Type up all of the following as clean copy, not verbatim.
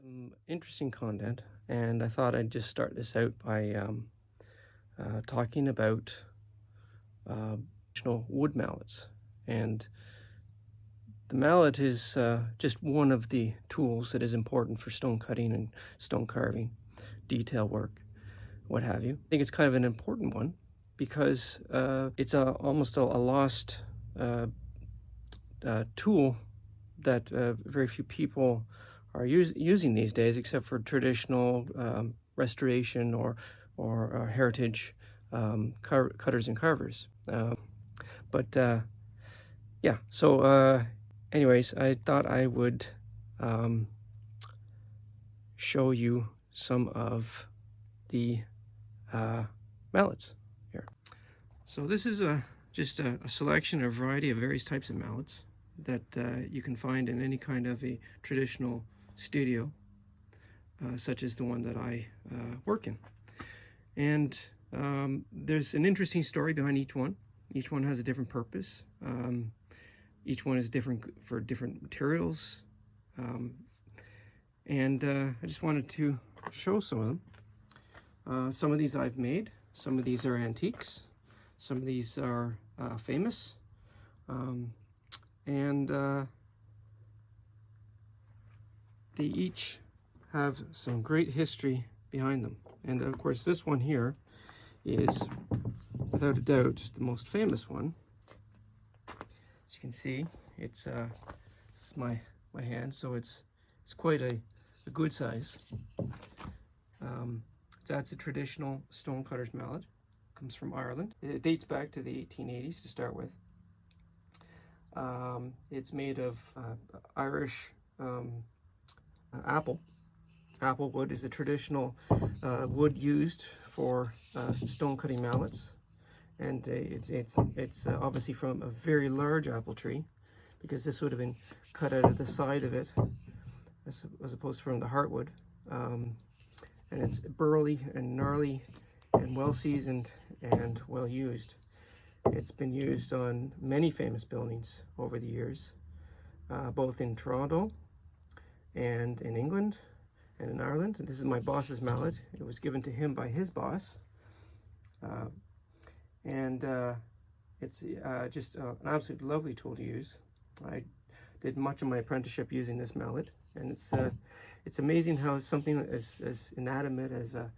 Some interesting content, and I thought I'd just start this out by talking about traditional wood mallets. And the mallet is just one of the tools that is important for stone cutting and stone carving, detail work, what have you. I think it's kind of an important one because it's almost a lost tool that very few people are using these days, except for traditional restoration or heritage cutters and carvers. Yeah, so anyways, I thought I would show you some of the mallets here. So this is just a selection, a variety of various types of mallets that you can find in any kind of a traditional studio, such as the one that I work in. And there's an interesting story behind each one. Each one has a different purpose. Each one is different for different materials. And I just wanted to show some of them. Some of these I've made. Some of these are antiques. Some of these are famous. They each have some great history behind them. And of course, this one here is, without a doubt, the most famous one. As you can see, it's this is my hand, so it's quite a good size. That's a traditional stonecutter's mallet. Comes from Ireland. It dates back to the 1880s to start with. It's made of Irish apple. Apple wood is a traditional wood used for stone cutting mallets, and it's obviously from a very large apple tree, because this would have been cut out of the side of it as opposed to from the heartwood. And it's burly and gnarly and well seasoned and well used. It's been used on many famous buildings over the years, both in Toronto and in England and in Ireland. And this is my boss's mallet. It was given to him by his boss. It's just an absolutely lovely tool to use. I did much of my apprenticeship using this mallet, and it's amazing how something as inanimate as a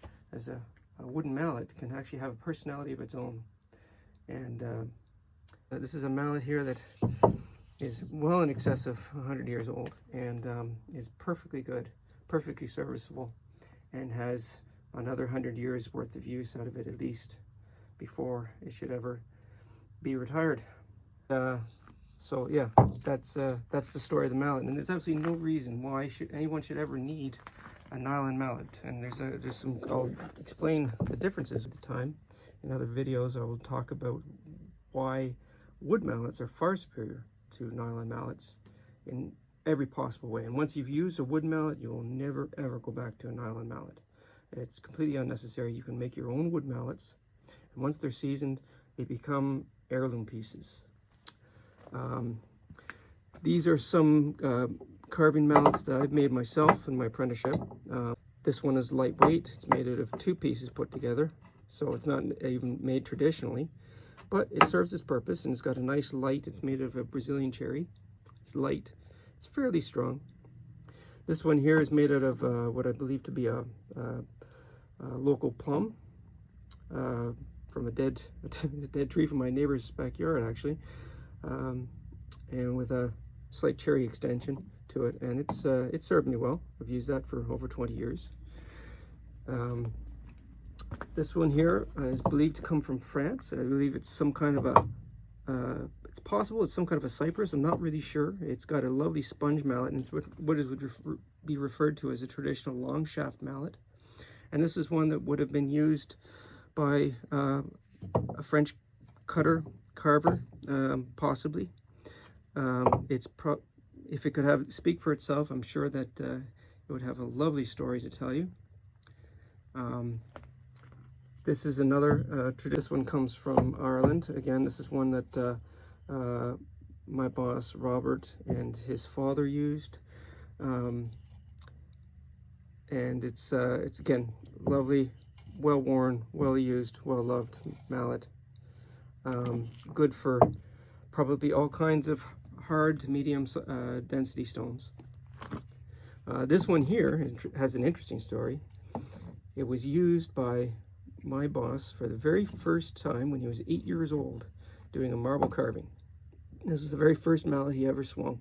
wooden mallet can actually have a personality of its own. And this is a mallet here that is well in excess of 100 years old, and is perfectly good, perfectly serviceable, and has another 100 years worth of use out of it at least before it should ever be retired. So yeah, that's the story of the mallet, and there's absolutely no reason why anyone should ever need a nylon mallet. And there's some, I'll explain the differences at the time. In other videos, I will talk about why wood mallets are far superior to nylon mallets in every possible way. And once you've used a wood mallet, you will never ever go back to a nylon mallet. It's completely unnecessary. You can make your own wood mallets, and once they're seasoned, they become heirloom pieces. These are some carving mallets that I've made myself in my apprenticeship. This one is lightweight. It's made out of 2 pieces put together, so it's not even made traditionally, but it serves its purpose, and it's got a nice light. It's made of a Brazilian cherry. It's light. It's fairly strong. This one here is made out of what I believe to be a local plum from a dead tree from my neighbor's backyard, actually, and with a slight cherry extension to it, and it's served me well. I've used that for over 20 years. This one here is believed to come from France. I believe it's some kind of a, it's possible it's some kind of a cypress. I'm not really sure. It's got a lovely sponge mallet, and it's what would be referred to as a traditional long shaft mallet. And this is one that would have been used by a French carver, possibly. If it could speak for itself, I'm sure that it would have a lovely story to tell you. This is another, this one comes from Ireland. Again, this is one that my boss Robert and his father used. and it's again lovely, well worn, well used, well loved mallet. Good for probably all kinds of hard to medium density stones. This one here has an interesting story. It was used by my boss for the very first time when he was 8 years old doing a marble carving. This was the very first mallet he ever swung.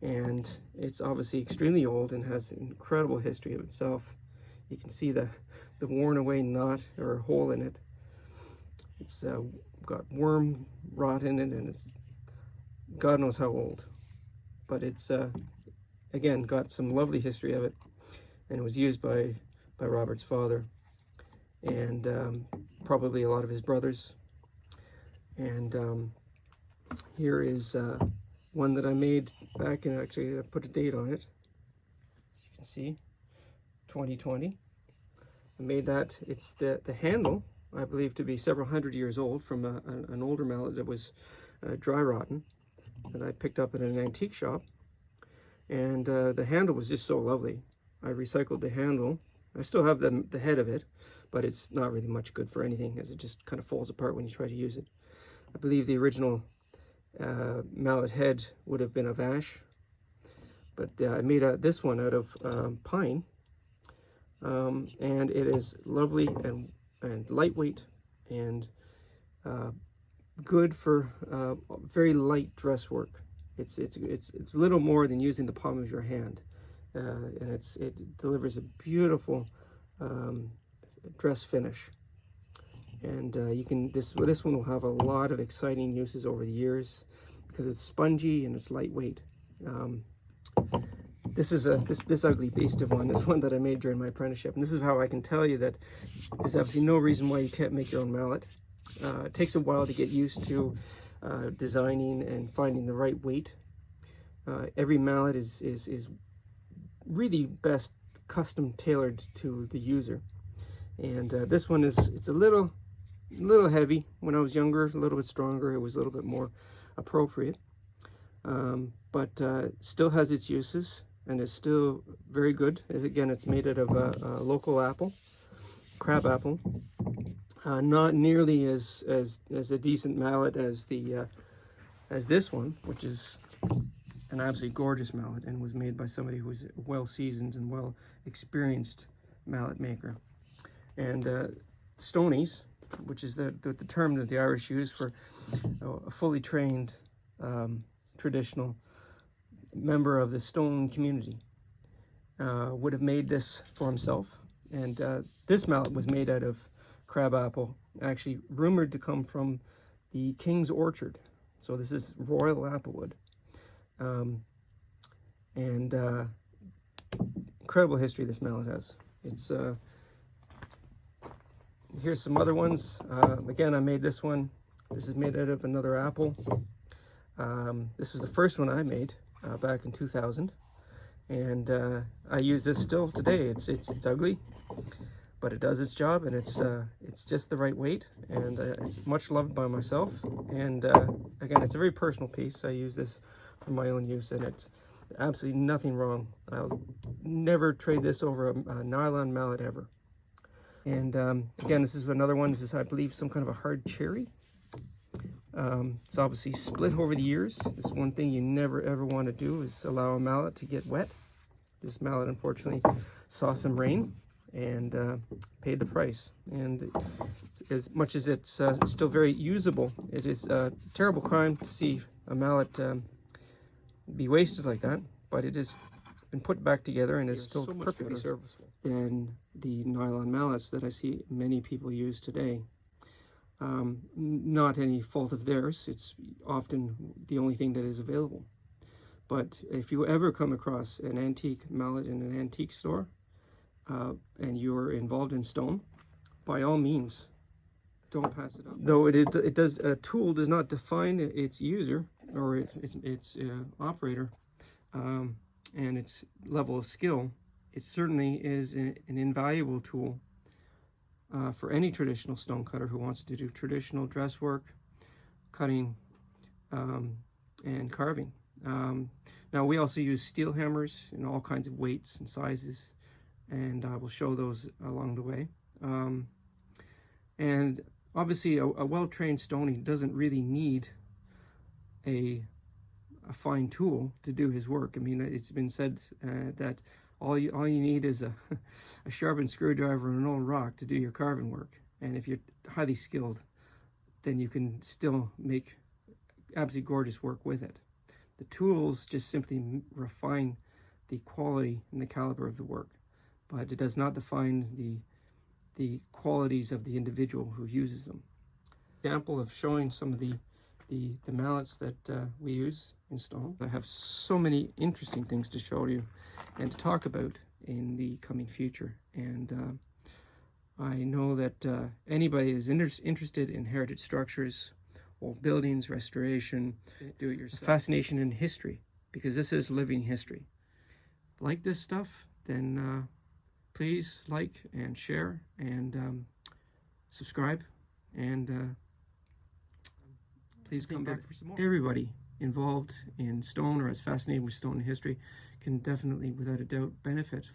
And it's obviously extremely old and has an incredible history of itself. You can see the worn away knot or hole in it. It's got worm rot in it, and it's God knows how old. But it's again got some lovely history of it, and it was used by Robert's father and probably a lot of his brothers. And here is one that I made back in, actually I put a date on it, as you can see, 2020. I made that. It's the handle, I believe, to be several hundred years old from an older mallet that was dry rotten that I picked up at an antique shop. And the handle was just so lovely. I recycled the handle. I still have the head of it, but it's not really much good for anything, as it just kind of falls apart when you try to use it. I believe the original mallet head would have been of ash, but I made this one out of pine, and it is lovely and lightweight and good for very light dress work. It's little more than using the palm of your hand, and it delivers a beautiful dress finish. And you can this one will have a lot of exciting uses over the years because it's spongy and it's lightweight. This is this ugly beast of one is one that I made during my apprenticeship, and this is how I can tell you that there's absolutely no reason why you can't make your own mallet. It takes a while to get used to designing and finding the right weight. Every mallet is really best custom tailored to the user, and this one it's a little heavy. When I was younger, a little bit stronger, it was a little bit more appropriate, but still has its uses and is still very good. Again, it's made out of a local apple, crab apple. Not nearly as a decent mallet as this one, which is an absolutely gorgeous mallet and was made by somebody who was a well seasoned and well experienced mallet maker. And stonies, which is the term that the Irish use for a fully trained traditional member of the stone community, would have made this for himself. And this mallet was made out of crab apple, actually rumored to come from the King's Orchard. So this is royal applewood. And incredible history this mallet has. It's here's some other ones. Again, I made this one. This is made out of another apple. This was the first one I made back in 2000, and I use this still today. It's ugly, but it does its job, and it's just the right weight, and it's much loved by myself. And again, it's a very personal piece. I use this for my own use, and it's absolutely nothing wrong. I'll never trade this over a nylon mallet ever. And again, this is another one. This is, I believe, some kind of a hard cherry. It's obviously split over the years. This one thing you never ever want to do is allow a mallet to get wet. This mallet unfortunately saw some rain and paid the price. And as much as it's still very usable, it is a terrible crime to see a mallet be wasted like that. But it has been put back together and is still perfectly serviceable than the nylon mallets that I see many people use today. Not any fault of theirs. It's often the only thing that is available. But if you ever come across an antique mallet in an antique store and you're involved in stone, by all means, don't pass it up. Though it does, a tool does not define its user or its operator and its level of skill, it certainly is an invaluable tool for any traditional stone cutter who wants to do traditional dress work, cutting, and carving. Now we also use steel hammers in all kinds of weights and sizes, and I will show those along the way. And obviously a well-trained stony doesn't really need a fine tool to do his work. I mean, it's been said that all you need is a sharpened screwdriver and an old rock to do your carving work. And if you're highly skilled, then you can still make absolutely gorgeous work with it. The tools just simply refine the quality and the caliber of the work, but it does not define the qualities of the individual who uses them. Example of showing some of the mallets that we use in stone. I have so many interesting things to show you and to talk about in the coming future, and I know that anybody is interested in heritage structures, old buildings, restoration, do-it-yourself, fascination in history, because this is living history. Like this stuff, then please like and share and subscribe, and please come back for some more. Everybody involved in stone or as fascinated with stone history can definitely, without a doubt, benefit.